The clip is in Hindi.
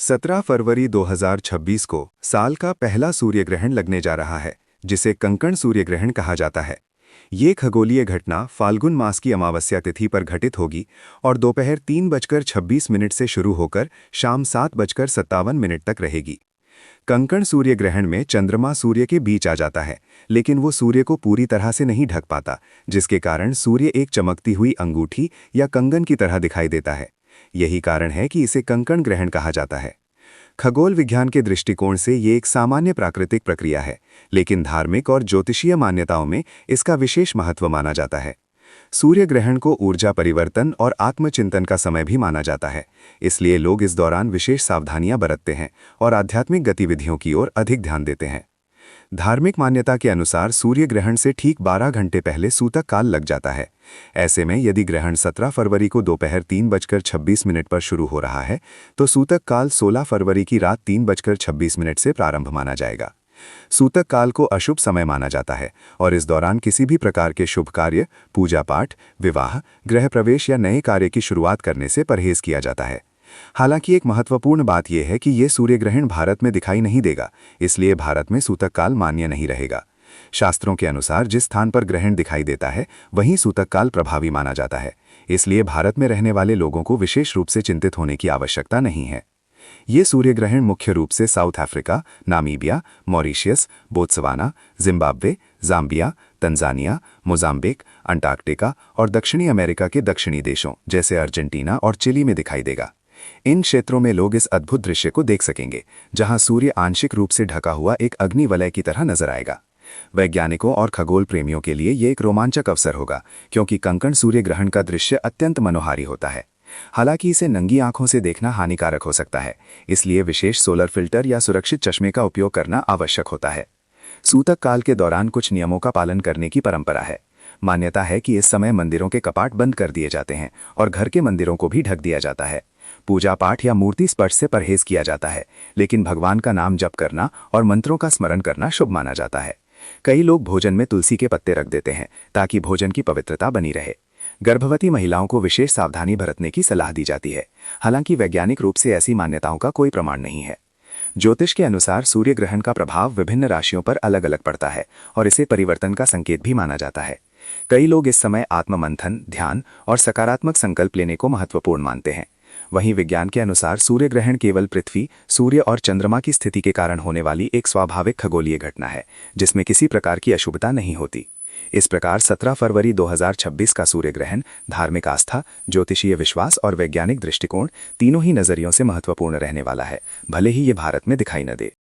17 फरवरी 2026 को साल का पहला सूर्य ग्रहण लगने जा रहा है, जिसे कंकण सूर्य ग्रहण कहा जाता है। ये खगोलीय घटना फाल्गुन मास की अमावस्या तिथि पर घटित होगी और दोपहर 3:26 से शुरू होकर शाम 7:57 तक रहेगी। कंकण सूर्य ग्रहण में चंद्रमा सूर्य के बीच आ जाता है, लेकिन वो सूर्य को पूरी तरह से नहीं ढक पाता, जिसके कारण सूर्य एक चमकती हुई अंगूठी या कंगन की तरह दिखाई देता है। यही कारण है कि इसे कंकण ग्रहण कहा जाता है। खगोल विज्ञान के दृष्टिकोण से ये एक सामान्य प्राकृतिक प्रक्रिया है, लेकिन धार्मिक और ज्योतिषीय मान्यताओं में इसका विशेष महत्व माना जाता है। सूर्य ग्रहण को ऊर्जा परिवर्तन और आत्मचिंतन का समय भी माना जाता है, इसलिए लोग इस दौरान विशेष सावधानियां बरतते हैं और आध्यात्मिक गतिविधियों की ओर अधिक ध्यान देते हैं। धार्मिक मान्यता के अनुसार सूर्य ग्रहण से ठीक 12 घंटे पहले सूतक काल लग जाता है। ऐसे में यदि ग्रहण 17 फरवरी को दोपहर 3:26 पर शुरू हो रहा है, तो सूतक काल 16 फरवरी की रात 3:26 से प्रारंभ माना जाएगा। सूतक काल को अशुभ समय माना जाता है और इस दौरान किसी भी प्रकार के शुभ कार्य, पूजा पाठ, विवाह, गृह प्रवेश या नए कार्य की शुरुआत करने से परहेज किया जाता है। हालांकि एक महत्वपूर्ण बात यह है कि ये सूर्य ग्रहण भारत में दिखाई नहीं देगा, इसलिए भारत में सूतक काल मान्य नहीं रहेगा। शास्त्रों के अनुसार जिस स्थान पर ग्रहण दिखाई देता है, वहीं सूतक काल प्रभावी माना जाता है, इसलिए भारत में रहने वाले लोगों को विशेष रूप से चिंतित होने की आवश्यकता नहीं है। ये सूर्य ग्रहण मुख्य रूप से south Africa, Namibia, Mauritius, Botswana, Zimbabwe, Zambia, Tanzania, Mozambique, Antarctica और दक्षिणी अमेरिका के दक्षिणी देशों जैसे अर्जेंटीना और चिली में दिखाई देगा। इन क्षेत्रों में लोग इस अद्भुत दृश्य को देख सकेंगे, जहां सूर्य आंशिक रूप से ढका हुआ एक अग्नि वलय की तरह नजर आएगा। वैज्ञानिकों और खगोल प्रेमियों के लिए ये एक रोमांचक अवसर होगा, क्योंकि कंकण सूर्य ग्रहण का दृश्य अत्यंत मनोहारी होता है। हालांकि इसे नंगी आंखों से देखना हानिकारक हो सकता है, इसलिए विशेष सोलर फिल्टर या सुरक्षित चश्मे का उपयोग करना आवश्यक होता है। सूतक काल के दौरान कुछ नियमों का पालन करने की परंपरा है। मान्यता है कि इस समय मंदिरों के कपाट बंद कर दिए जाते हैं और घर के मंदिरों को भी ढक दिया जाता है। पूजा पाठ या मूर्ति स्पर्श से परहेज किया जाता है, लेकिन भगवान का नाम जप करना और मंत्रों का स्मरण करना शुभ माना जाता है। कई लोग भोजन में तुलसी के पत्ते रख देते हैं ताकि भोजन की पवित्रता बनी रहे। गर्भवती महिलाओं को विशेष सावधानी बरतने की सलाह दी जाती है, हालांकि वैज्ञानिक रूप से ऐसी मान्यताओं का कोई प्रमाण नहीं है। ज्योतिष के अनुसार सूर्य ग्रहण का प्रभाव विभिन्न राशियों पर अलग अलग पड़ता है और इसे परिवर्तन का संकेत भी माना जाता है। कई लोग इस समय आत्ममंथन, ध्यान और सकारात्मक संकल्प लेने को महत्वपूर्ण मानते हैं। वहीं विज्ञान के अनुसार सूर्य ग्रहण केवल पृथ्वी, सूर्य और चंद्रमा की स्थिति के कारण होने वाली एक स्वाभाविक खगोलीय घटना है, जिसमें किसी प्रकार की अशुभता नहीं होती। इस प्रकार 17 फरवरी 2026 का सूर्य ग्रहण धार्मिक आस्था, ज्योतिषीय विश्वास और वैज्ञानिक दृष्टिकोण तीनों ही नजरियों से महत्वपूर्ण रहने वाला है, भले ही ये भारत में दिखाई न दे।